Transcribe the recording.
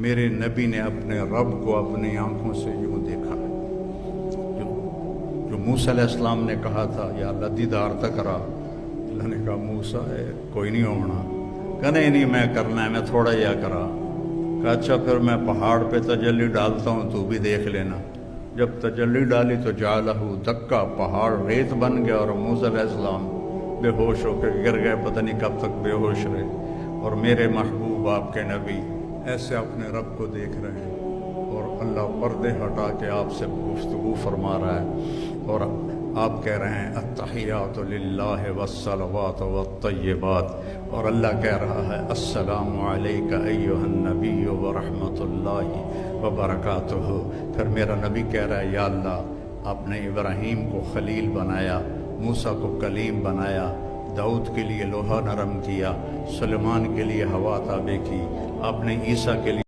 میرے نبی نے اپنے رب کو اپنی آنکھوں سے یوں دیکھا ہے۔ جو موسیٰ علیہ السلام نے کہا تھا یا اللہ دیدار تک رہا، اللہ نے کہا موسیٰ کوئی نہیں ہونا، کہا نہیں میں کرنا ہے، میں تھوڑا یا کرا، کہا اچھا پھر میں پہاڑ پہ تجلی ڈالتا ہوں تو بھی دیکھ لینا۔ جب تجلی ڈالی تو جعلہ دکا، پہاڑ ریت بن گیا اور موسیٰ علیہ السلام بے ہوش ہو کے گر گئے، پتہ نہیں کب تک بے ہوش رہے۔ اور میرے محبوب آپ کے نبی ایسے اپنے رب کو دیکھ رہے ہیں اور اللہ پردے ہٹا کے آپ سے گفتگو فرما رہا ہے، اور آپ کہہ رہے ہیں التحیات للہ والصلوات والطیبات، اور اللہ کہہ رہا ہے السلام علیک ایھا النبی ورحمۃ اللہ وبرکاتہ۔ پھر میرا نبی کہہ رہا ہے یا اللہ آپ نے ابراہیم کو خلیل بنایا، موسیٰ کو کلیم بنایا، داؤد کے لیے لوہا نرم کیا، سلیمان کے لیے ہوا تابع کی، آپ نے عیسیٰ کے لیے